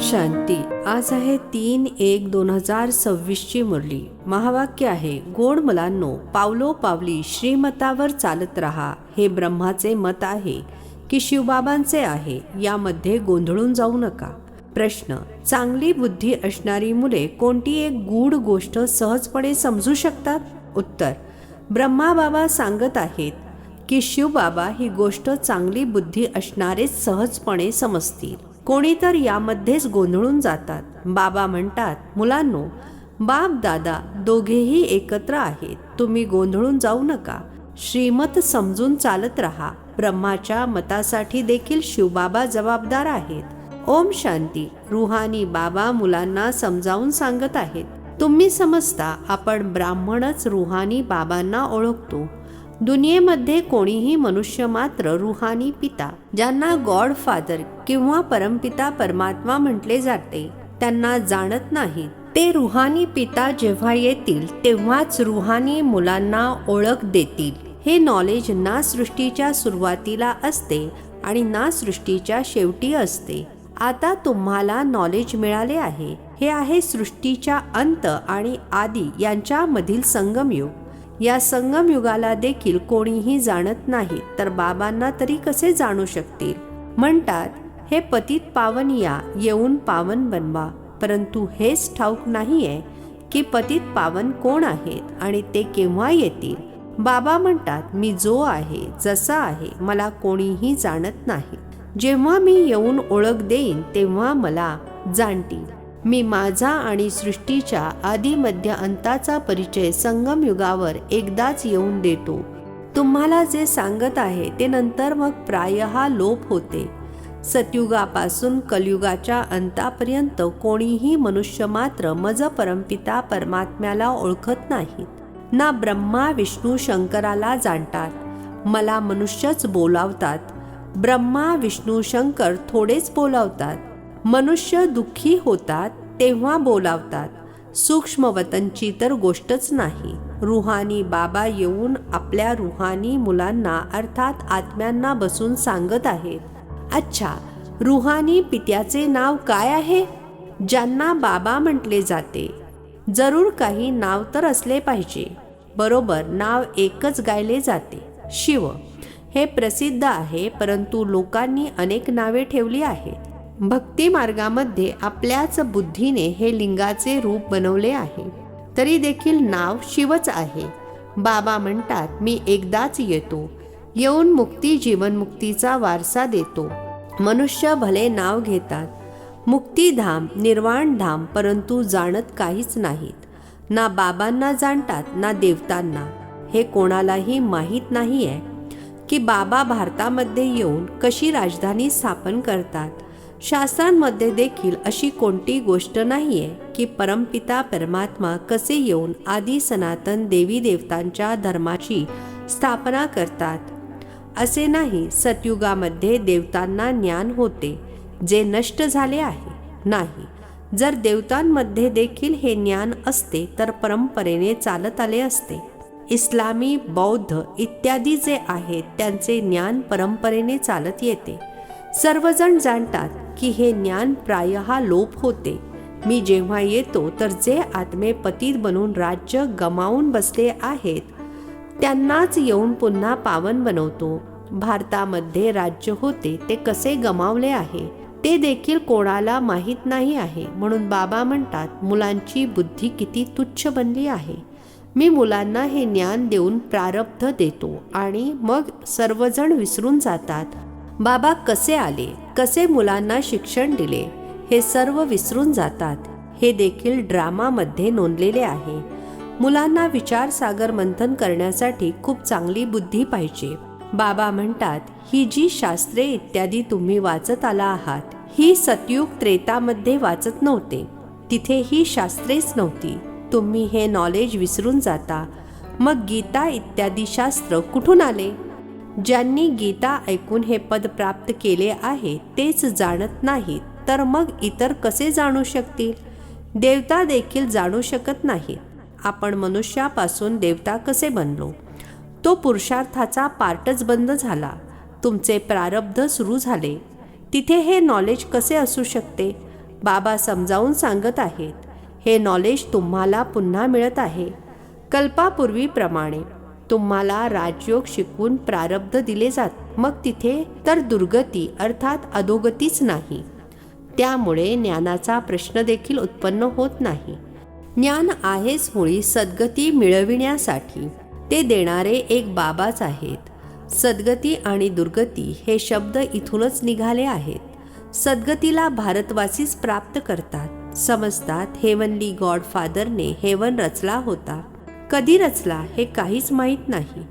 शांती. आज आहे 3/1/2026 ची मुरली. महावाक्य आहे, गोड मुलांनो, पावलो पावली श्रीमतावर चालत राहा. हे ब्रह्माचे मत आहे की शिवबाबांचे आहे, यामध्ये गोंधळून जाऊ नका. प्रश्न: चांगली बुद्धी असणारी मुले कोणती एक गूढ गोष्ट सहजपणे समजू शकतात? उत्तर: ब्रह्मा बाबा सांगत आहेत की शिवबाबा ही गोष्ट चांगली बुद्धी असणारेच सहजपणे समजतील. कोणी तर यामध्येच गोंधळून जातात. बाबा म्हणतात, मुलांनो, बाप दादा दोघेही एकत्र आहेत. तुम्ही गोंधळून जाऊ नका. श्रीमत समजून चालत राहा. ब्रह्माच्या मतासाठी देखील शिवबाबा जबाबदार आहेत. ओम शांती. रुहानी बाबा मुलांना समजावून सांगत आहेत. तुम्ही समजता, आपण ब्राह्मणच रुहानी बाबांना ओळखतो. दुनियेमध्ये कोणीही मनुष्य मात्र रुहानी पिता, ज्यांना गॉड फादर किंवा परमपिता परमात्मा म्हटले जाते, त्यांना जाणत नाही. ते रुहानी पिता जेव्हा येतील तेव्हाच रुहानी मुलांना ओळख देतील. हे नॉलेज ना सृष्टीच्या सुरुवातीला असते आणि ना सृष्टीच्या शेवटी असते. आता तुम्हाला नॉलेज मिळाले आहे. हे आहे सृष्टीच्या अंत आणि आदी यांच्यामधील संगमयुग. या संगमयुगाला देखील कोणीही जाणत नाही, तर बाबांना तरी कसे जाणू शकतील? म्हणतात, हे पतित पावन या, येऊन पावन बनवा. परंतु हेच ठाऊक नाहीये की पतित पावन कोण आहेत आणि ते केव्हा येतील. बाबा म्हणतात, मी जो आहे जसा आहे मला कोणीही जाणत नाही. जेव्हा मी येऊन ओळख देईन तेव्हा मला जाणतील. मी माझा आणि सृष्टीच्या आदी मध्य अंताचा परिचय संगम युगावर एकदाच येऊन देतो. तुम्हाला जे सांगत आहे ते नंतर मग प्रायः लोप होते. सतयुगापासून कलयुगाच्या अंतापर्यंत कोणीही मनुष्य मात्र मज परमपिता परमात्म्याला ओळखत नाहीत. ना ब्रह्मा विष्णू शंकराला जाणतात. मला मनुष्यच बोलावतात. ब्रह्मा विष्णू शंकर थोडेच बोलावतात. मनुष्य दुःखी होतात तेव्हा बोलावतात. सूक्ष्मवतनची तर गोष्टच नाही. रुहानी बाबा येऊन आपल्या रुहानी मुलांना अर्थात आत्म्यांना बसून सांगत आहेत, अच्छा, रुहानी पित्याचे नाव काय आहे? ज्यांना बाबा म्हटले जाते. जरूर काही नाव तर असले पाहिजे. बरोबर, नाव एकच गायले जाते, शिव. हे प्रसिद्ध आहे, परंतु लोकांनी अनेक नावे ठेवली आहेत. भक्ती मार्गामध्ये आपल्याच बुद्धीने हे लिंगाचे रूप बनवले आहे, तरी देखील नाव शिवच आहे. बाबा म्हणतात, मी एकदाच येतो, येऊन मुक्ती जीवनमुक्तीचा वारसा देतो. मनुष्य भले नाव घेतात, मुक्तीधाम निर्वाणधाम, परंतु जाणत काहीच नाहीत. ना बाबांना जाणतात ना देवतांना. हे कोणालाही माहीत नाही आहे की बाबा भारतामध्ये येऊन कशी राजधानी स्थापन करतात. शास्त्रांमध्ये देखील अशी कोणती गोष्ट नाहीये की परमपिता परमात्मा कसे येऊन आदी सनातन देवी देवतांच्या धर्माची स्थापना करतात. असे नाही. सतयुगामध्ये देवतांना ज्ञान होते जे नष्ट झाले आहे. नाही, जर देवतांमध्ये देखील हे ज्ञान असते तर परंपरेने चालत आले असते. इस्लामी, बौद्ध इत्यादी जे आहेत त्यांचे ज्ञान परंपरेने चालत येते. सर्वजण जाणतात की हे ज्ञान प्रायः लोप होते. मी जेव्हा येतो तर जे आत्मे पतित बनून राज्य गमावून बसले आहेत त्यांनाच येऊन पुन्हा पावन बनवतो. भारतामध्ये राज्य होते ते कसे गमावले आहे ते देखील कोणाला माहीत नाही आहे. म्हणून बाबा म्हणतात, मुलांची बुद्धी किती तुच्छ बनली आहे. मी मुलांना हे ज्ञान देऊन प्रारब्ध देतो आणि मग सर्वजण विसरून जातात. बाबा कसे आले, कसे मुलांना शिक्षण दिले, हे सर्व विसरून जातात. हे देखील ड्रामामध्ये नोंदलेले आहे. मुलांना विचारसागर मंथन करण्यासाठी खूप चांगली बुद्धी पाहिजे. बाबा म्हणतात, ही जी शास्त्रे इत्यादी तुम्ही वाचत आला आहात, ही सतयुग त्रेतामध्ये वाचत नव्हते. तिथे ही शास्त्रेच नव्हती. तुम्ही हे नॉलेज विसरून जाता. मग गीता इत्यादी शास्त्र कुठून आले? ज्यांनी गीता ऐकून हे पद प्राप्त केले आहे तेच जाणत नाहीत, तर मग इतर कसे जाणू शकतील? देवता देखील जाणू शकत नाहीत. आपण मनुष्यापासून देवता कसे बनलो? तो पुरुषार्थाचा पार्टच बंद झाला. तुमचे प्रारब्ध सुरू झाले. तिथे हे नॉलेज कसे असू शकते? बाबा समजावून सांगत आहेत, हे नॉलेज तुम्हाला पुन्हा मिळत आहे. कल्पापूर्वीप्रमाणे तुम्हाला राजयोग शिकवून प्रारब्ध दिले जात, मग तिथे तर दुर्गती अर्थात अधोगतीच नाही. त्यामुळे ज्ञानाचा प्रश्न देखील उत्पन्न होत नाही. ज्ञान आहेच मुळी सद्गती मिळविण्यासाठी. ते देणारे एक बाबाच आहेत. सद्गती आणि दुर्गती हे शब्द इथूनच निघाले आहेत. सद्गतीला भारतवासीच प्राप्त करतात. समजतात हेवनली गॉडफादरने हेवन रचला होता. कधी रचला हे काहीच माहीत नाही.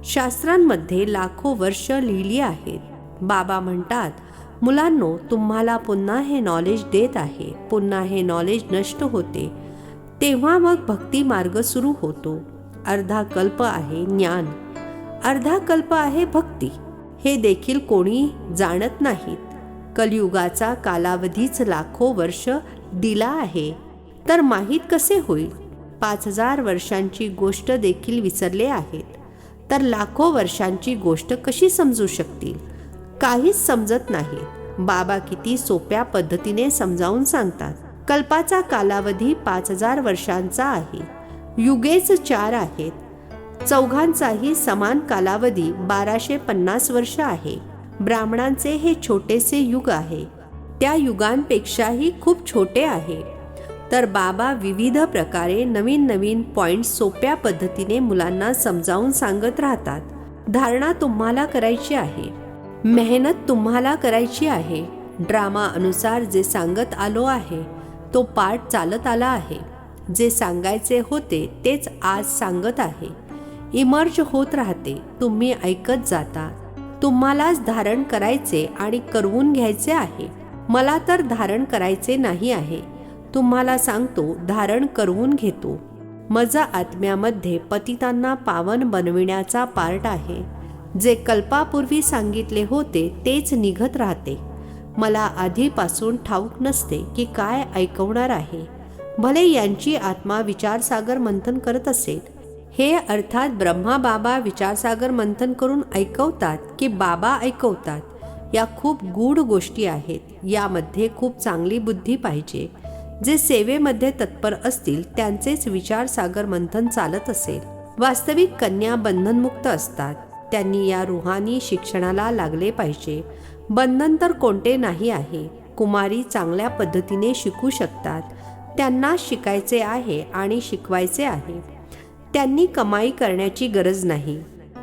शास्त्रांमध्ये लाखो वर्ष लिहिली आहेत. बाबा म्हणतात, मुलांनो, तुम्हाला पुन्हा हे नॉलेज देत आहे. पुन्हा हे नॉलेज नष्ट होते, तेव्हा मग भक्ती मार्ग सुरू होतो. अर्धा कल्प आहे ज्ञान, अर्धा कल्प आहे भक्ती. हे देखील कोणी जाणत नाहीत. कलियुगाचा कालावधीच लाखो वर्ष दिला आहे, तर माहीत कसे होईल? 5000 वर्षांची गोष्ट देखील विसरले आहेत, तर लाखो वर्षांची गोष्ट कशी समजू शकतील? काहीच समजत नाही. बाबा किती सोप्या पद्धतीने समजावून सांगतात. कल्पाचा कालावधी 5000 वर्षांचा आहे. युगेच 4 आहेत. चौघांचाही समान कालावधी 1250 वर्ष आहे. ब्राह्मणांचे हे छोटेसे युग आहे, त्या युगांपेक्षाही खूप छोटे आहे. तर बाबा विविध प्रकारे नवीन नवीन पॉइंट सोप्या पद्धतीने मुलांना समजावून सांगत राहतात. धारणा तुम्हाला करायची आहे, मेहनत तुम्हाला करायची आहे. ड्रामा अनुसार जे सांगत आलो आहे तो पाठ चालत आला आहे. जे सांगायचे होते तेच आज सांगत आहे. इमर्ज होत राहते. तुम्ही ऐकत जाता. तुम्हालाच धारण करायचे आणि करवून घ्यायचे आहे. मला तर धारण करायचे नाही आहे. तुम्हाला सांगतो, धारण करवून घेतो. माझा आत्म्यामध्ये पतितांना पावन बनविण्याचा पार्ट आहे. जे कल्पापूर्वी सांगितले होते तेच निघत राहते. मला आधीपासून ठाऊक नसते की काय ऐकवणार आहे. भले यांची आत्मा विचारसागर मंथन करत असेल. हे अर्थात ब्रह्मा बाबा विचारसागर मंथन करून ऐकवतात की बाबा ऐकवतात, या खूप गूढ गोष्टी आहेत. यामध्ये खूप चांगली बुद्धी पाहिजे. जे सेवेमध्ये तत्पर असतील त्यांचेच विचारसागर मंथन चालत असेल. वास्तविक कन्या बंधनमुक्त असतात. त्यांनी या रुहानी शिक्षणाला लागले पाहिजे. बंधन तर कोणते नाही आहे. कुमारी चांगल्या पद्धतीने शिकू शकतात. त्यांना शिकायचे आहे आणि शिकवायचे आहे. त्यांनी कमाई करण्याची गरज नाही.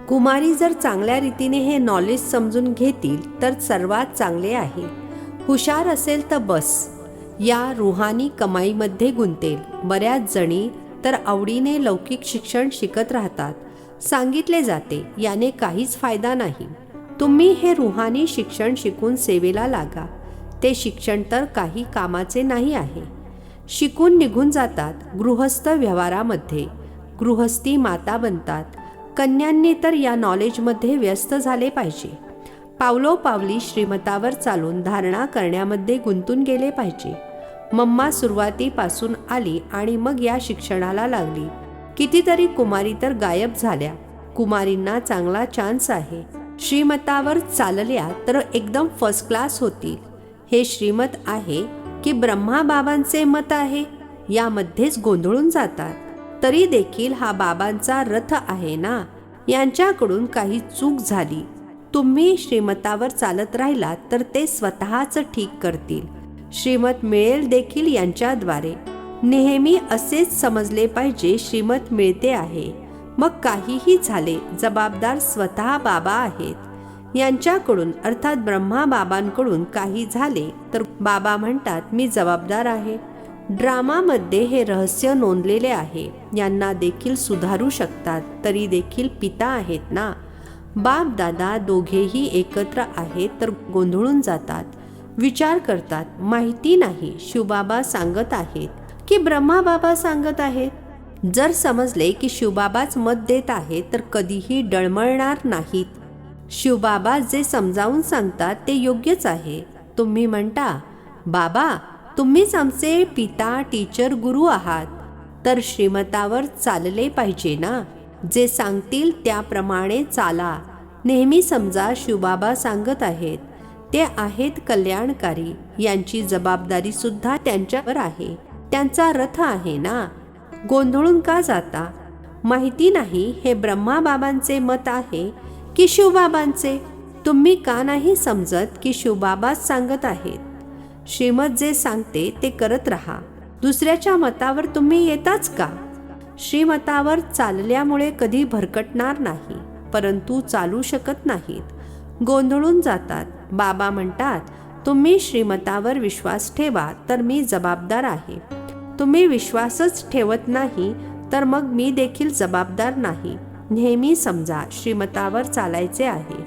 कुमारी जर चांगल्या रीतीने हे नॉलेज समजून घेतील तर सर्वात चांगले आहे. हुशार असेल तर बस या रुहानी कमाईमध्ये गुंतेल. बऱ्याच जणी तर आवडीने लौकिक शिक्षण शिकत राहतात. सांगितले जाते याने काहीच फायदा नाही. तुम्ही हे रुहानी शिक्षण शिकून सेवेला लागा. ते शिक्षण तर काही कामाचे नाही आहे. शिकून निघून जातात गृहस्थ व्यवहारामध्ये. गृहस्थी माता बनतात. कन्यांनी तर या नॉलेजमध्ये व्यस्त झाले पाहिजे. पावलोपावली श्रीमतावर चालून धारणा करण्यामध्ये गुंतून गेले पाहिजे. मम्मा सुरुवातीपासून आली आणि मग या शिक्षणाला लागली. कितीतरी कुमारी तर गायब झाल्या. कुमारींना चांगला चान्स आहे. श्रीमतावर चालल्या तर एकदम फर्स्ट क्लास होतील. हे श्रीमत आहे की ब्रह्मा बाबांचे मत आहे, यामध्येच गोंधळून जातात. तरी देखील हा बाबांचा रथ आहे ना. यांच्याकडून काही चूक झाली. तुम्ही श्रीमतावर चालत राहिलात तर ते स्वतःच ठीक करतील. श्रीमत मिळेल देखील यांच्याद्वारे. नेहमी असेच समजले पाहिजे, श्रीमत मिळते आहे. मग काहीही झाले जबाबदार स्वतः बाबा आहेत. यांच्याकडून अर्थात ब्रह्मा बाबांकडून काही झाले तर बाबा म्हणतात मी जबाबदार आहे. ड्रामामध्ये हे रहस्य नोंदलेले आहे. यांना देखील सुधारू शकतात. तरी देखील पिता आहेत ना. बाप दादा दोघेही एकत्र आहेत तर गोंधळून जातात. विचार करतात, माहिती नाही शिवबाबा सांगत आहेत की ब्रह्मा बाबा सांगत आहेत. जर समजले की शिवबाबाच मत देत आहेत तर कधीही डळमळणार नाहीत. शिवबाबा जे समजावून सांगतात ते योग्यच आहे. तुम्ही म्हणता, बाबा तुम्हीच आमचे पिता टीचर गुरु आहात, तर श्रीमतावर चालले पाहिजे ना. जे सांगतील त्याप्रमाणे चाला. नेहमी समजा शिवबाबा सांगत आहेत ते आहेत कल्याणकारी, यांची जबाबदारी सुद्धा त्यांच्यावर आहे. त्यांचा रथ आहे ना. गोंधळून का जाता? माहिती नाही हे ब्रह्माबाबांचे मत आहे की शिवबाबांचे? तुम्ही का नाही समजत की शिवबाबाच सांगत आहेत? श्रीमत जे सांगते ते करत राहा. दुसऱ्याच्या मतावर तुम्ही येताच का? श्रीमतावर चालल्यामुळे कधी भरकटणार नाही, परंतु चालू शकत नाहीत, गोंधळून जातात. बाबा म्हणतात, तुम्ही श्रीमतावर विश्वास ठेवा तर मी जबाबदार आहे. तुम्ही विश्वासच ठेवत नाही तर मग मी देखील जबाबदार नाही. नेहमी समजा श्रीमतावर चालायचे आहे.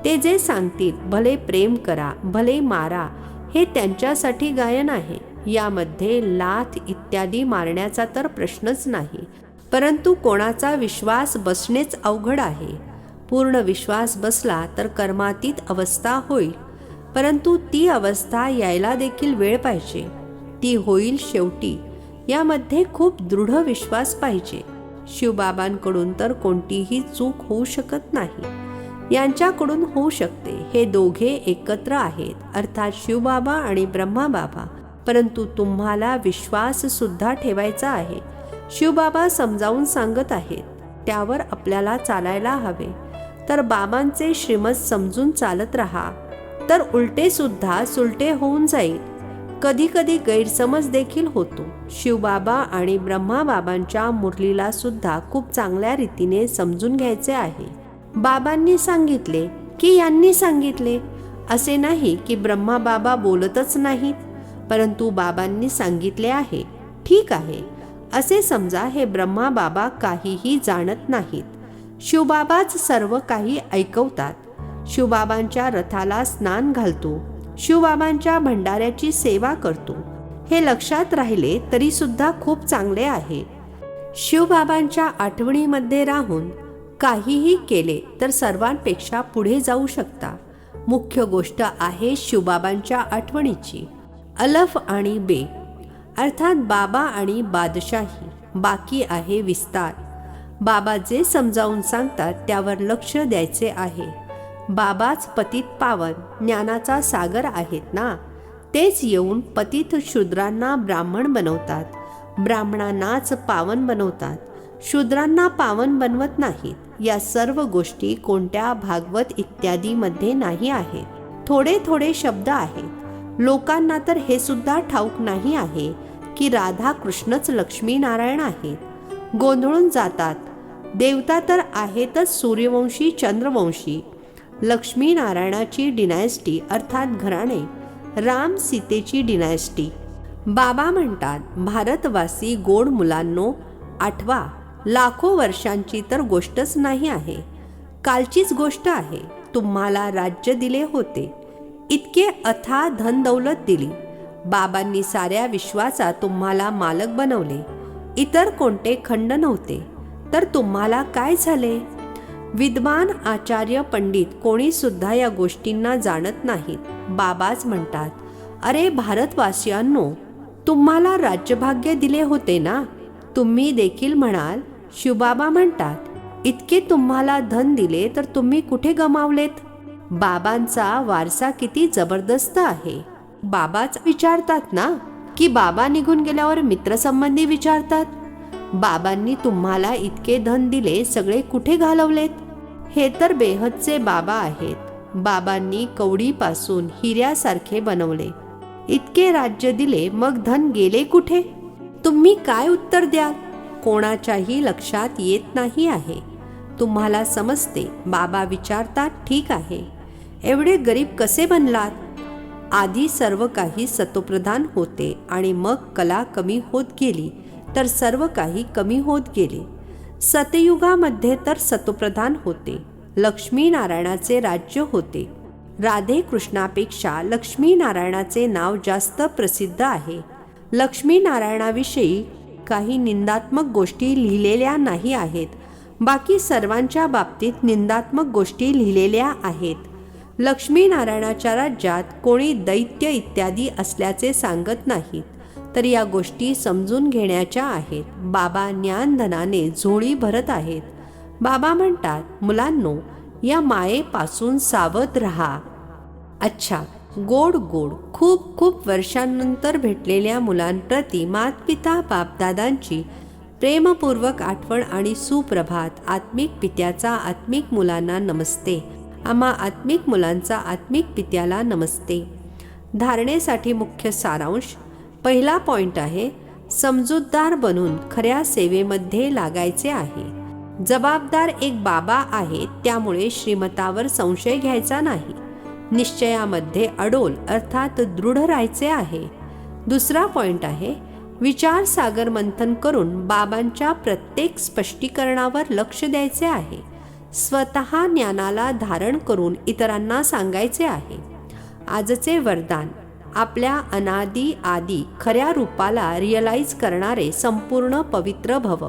ते जे सांगतील, भले प्रेम करा भले मारा, हे त्यांच्यासाठी गायन आहे. यामध्ये लाथ इत्यादी मारण्याचा तर प्रश्नच नाही, परंतु कोणाचा विश्वास बसणेच अवघड आहे. पूर्ण विश्वास बसला तर कर्मातीत अवस्था होईल, परंतु ती अवस्था यायला देखील वेळ पाहिजे. ती होईल शेवटी. यामध्ये खूप दृढ विश्वास पाहिजे. शिवबाबांकडून तर कोणतीही चूक होऊ शकत नाही. यांच्याकडून होऊ शकते. हे दोघे एकत्र आहेत, अर्थात शिवबाबा आणि ब्रह्माबाबा. परंतु तुम्हाला विश्वास सुद्धा ठेवायचा आहे. शिवबाबा समजावून सांगत आहेत, त्यावर आपल्याला चालायला हवे. तर बाबांचे श्रीमत समजून चालत राहा, तर उलटे सुद्धा सुलटे होऊन जाईल. कधी कधी गैरसमज देखील होतो. शिवबाबा आणि ब्रह्माबाबांच्या मुरलीला सुद्धा खूप चांगल्या रीतीने समजून घ्यायचे आहे. बाबांनी सांगितले की यांनी सांगितले असे नाही की ब्रह्माबाबा बोलतच नाहीत, परंतु बाबांनी सांगितले आहे, ठीक आहे असे समजा. हे ब्रह्माबाबा काहीही जाणत नाहीत. शिवबाबाच सर्व काही ऐकवतात. शिवबाबांच्या रथाला स्नान घालतो, शिवबाबांच्या भंडाऱ्याची सेवा करतो. हे लक्षात राहिले तरी सुद्धा खूप चांगले आहे. शिवबाबांच्या आठवणीमध्ये राहून काहीही केले तर सर्वांपेक्षा पुढे जाऊ शकता. मुख्य गोष्ट आहे शिवबाबांच्या आठवणीची. अलफ आणि बे अर्थात बाबा आणि बादशाही. बाकी आहे विस्तार. बाबा जे समजावून सांगतात त्यावर लक्ष द्यायचे आहे. बाबाच पतित पावन ज्ञानाचा सागर आहेत ना. तेच येऊन पतित शूद्रांना ब्राह्मण बनवतात, ब्राह्मणांनाच पावन बनवतात, शूद्रांना पावन बनवत नाहीत. या सर्व गोष्टी कोणत्या भागवत इत्यादी मध्ये नाही आहेत. थोडे थोडे शब्द आहेत. लोकांना तर हे सुद्धा ठाऊक नाही आहे की राधा कृष्णच लक्ष्मी नारायण आहेत. गोंधळून जातात. देवता तर आहेतच सूर्यवंशी चंद्रवंशी. लक्ष्मी नारायणाची डिनायस्टी अर्थात घराणे, राम सीतेची डिनायस्टी. बाबा म्हणतात, भारतवासी गोड मुलांनो, आठवा. लाखो वर्षांची तर गोष्टच नाही आहे, कालचीच गोष्ट आहे. तुम्हाला राज्य दिले होते, इतके अथाह धन दौलत दिली. बाबांनी साऱ्या विश्वाचा तुम्हाला मालक बनवले. इतर कोणते खंड नव्हते. तर तुम्हाला काय झाले? विद्वान आचार्य पंडित कोणी सुद्धा या गोष्टींना जाणत नाहीत. बाबाच म्हणतात, अरे भारतवासियांनो, तुम्हाला राज्यभाग्य दिले होते ना. तुम्ही देखील म्हणाल, शिवबाबा म्हणतात, इतके तुम्हाला धन दिले तर तुम्ही कुठे गमावलेत? बाबांचा वारसा किती जबरदस्त आहे. बाबाच विचारतात ना, की बाबा निघून गेल्यावर मित्रसंबंधी विचारतात, बाबांनी तुम्हाला इतके धन दिले, सगळे कुठे घालवलेत? हे तर बेहदचे बाबा आहेत. बाबांनी कवडीपासून हिऱ्यासारखे बनवले. इतके राज्य दिले, मग धन गेले कुठे? तुम्ही काय उत्तर द्याल? कोणाच्याही लक्षात येत नाही आहे. तुम्हाला समजते. बाबा विचारतात, ठीक आहे, एवढे गरीब कसे बनलात? आधी सर्व काही सतोप्रधान होते आणि मग कला कमी होत गेली तर सर्व काही कमी होत गेले. सतयुगामध्ये तर सतोप्रधान होते. लक्ष्मी नारायणाचे राज्य होते. राधे कृष्णापेक्षा लक्ष्मी नारायणाचे नाव जास्त प्रसिद्ध आहे. लक्ष्मी नारायणाविषयी काही निंदात्मक गोष्टी लिहिलेल्या नाही आहेत. बाकी सर्वांच्या बाबतीत निंदात्मक गोष्टी लिहिलेल्या आहेत. लक्ष्मी नारायणाच्या राज्यात कोणी दैत्य इत्यादी असल्याचे सांगत नाहीत. तर या गोष्टी समजून घेण्याच्या आहेत. बाबा ज्ञानधनाने झोळी भरत आहेत. बाबा म्हणतात, मुलांनो, या मायेपासून सावध रहा. अच्छा, गोड गोड खूप खूप वर्षांनंतर भेटलेल्या मुलांप्रती मातपिता बापदादांची प्रेमपूर्वक आठवण आणि सुप्रभात. आत्मिक पित्याचा आत्मिक मुलांना नमस्ते. आम्हा आत्मिक मुलांचा आत्मिक पित्याला नमस्ते. धारणेसाठी मुख्य सारांश. पहिला पॉइंट आहे, समजूतदार बनून खऱ्या सेवेमध्ये लागायचे आहे. जबाबदार एक बाबा आहे, त्यामुळे श्रीमतावर संशय घ्यायचा नाही. निश्चयामध्ये अडोल अर्थात दृढ राहायचे आहे. दुसरा पॉइंट आहे, विचार सागर मंथन करून बाबांच्या प्रत्येक स्पष्टीकरणावर लक्ष द्यायचे आहे. स्वतः ज्ञानाला धारण करून इतरांना सांगायचे आहे. आजचे वरदान. आपल्या अनादी आदी खऱ्या रूपाला रिअलाइज करणारे संपूर्ण पवित्र भव.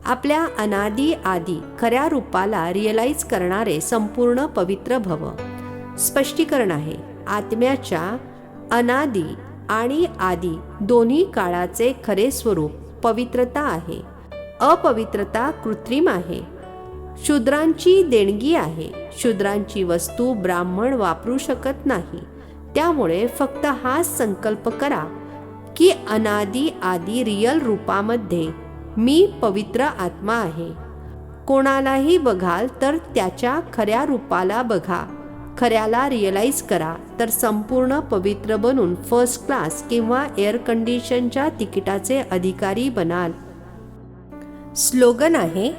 आपल्या अनादी आदी खऱ्या रूपाला रिअलाइज करणारे संपूर्ण पवित्र भव. स्पष्टीकरण आहे, आत्म्याच्या अनादी आणि आदी दोन्ही काळाचे खरे स्वरूप पवित्रता आहे. अपवित्रता कृत्रिम आहे. शूद्रांची देणगी आहे. शूद्रांची वस्तू ब्राह्मण वापरू शकत नाही. त्यामुळे फक्त हाच संकल्प करा की अनादी आदी रियल रूपामध्ये मी पवित्र आत्मा आहे. कोणालाही बघाल तर त्याच्या खऱ्या रूपाला बघा. खऱ्याला रिअलाइज करा तर संपूर्ण पवित्र बनून फर्स्ट क्लास किंवा एअर कंडिशनच्या तिकिटाचे अधिकारी बनाल. स्लोगन आहे,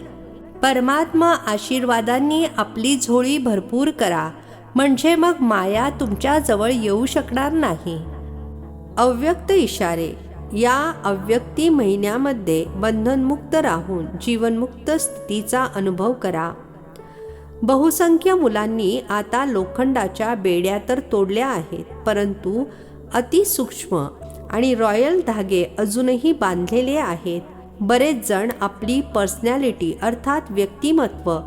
परमात्मा आशीर्वादांनी आपली झोळी भरपूर करा, म्हणजे मग माया तुमच्या जवळ येऊ शकणार नाही. अव्यक्त इशारे. या अव्यक्ती महिन्यामध्ये बंधनमुक्त राहून जीवनमुक्त स्थितीचा अनुभव करा. बहुसंख्य मुलांनी आता लोखंडाच्या बेड्या तर तोडल्या आहेत, परंतु अतिसूक्ष्म आणि रॉयल धागे अजूनही बांधलेले आहेत. बरेच जण आपली पर्सनॅलिटी अर्थात व्यक्तिमत्व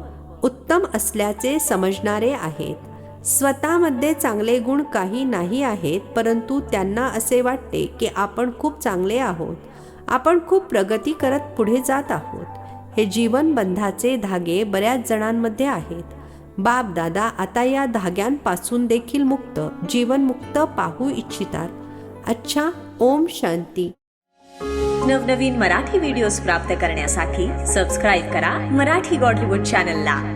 उत्तम असल्याचे समजणारे आहेत. स्वतःमध्ये चांगले गुण काही नाही आहेत, परंतु त्यांना असे वाटते की आपण खूप चांगले आहोत, आपण खूप प्रगती करत पुढे जात आहोत. हे जीवनबंधाचे धागे बऱ्याच जणांमध्ये आहेत. बाप दादा आता या धाग्यांपासून देखील मुक्त, जीवनमुक्त पाहू इच्छितात. अच्छा, ओम शांती. नवनवीन मराठी व्हिडिओज प्राप्त करण्यासाठी सबस्क्राईब करा मराठी गॉडलीवूड चॅनलला.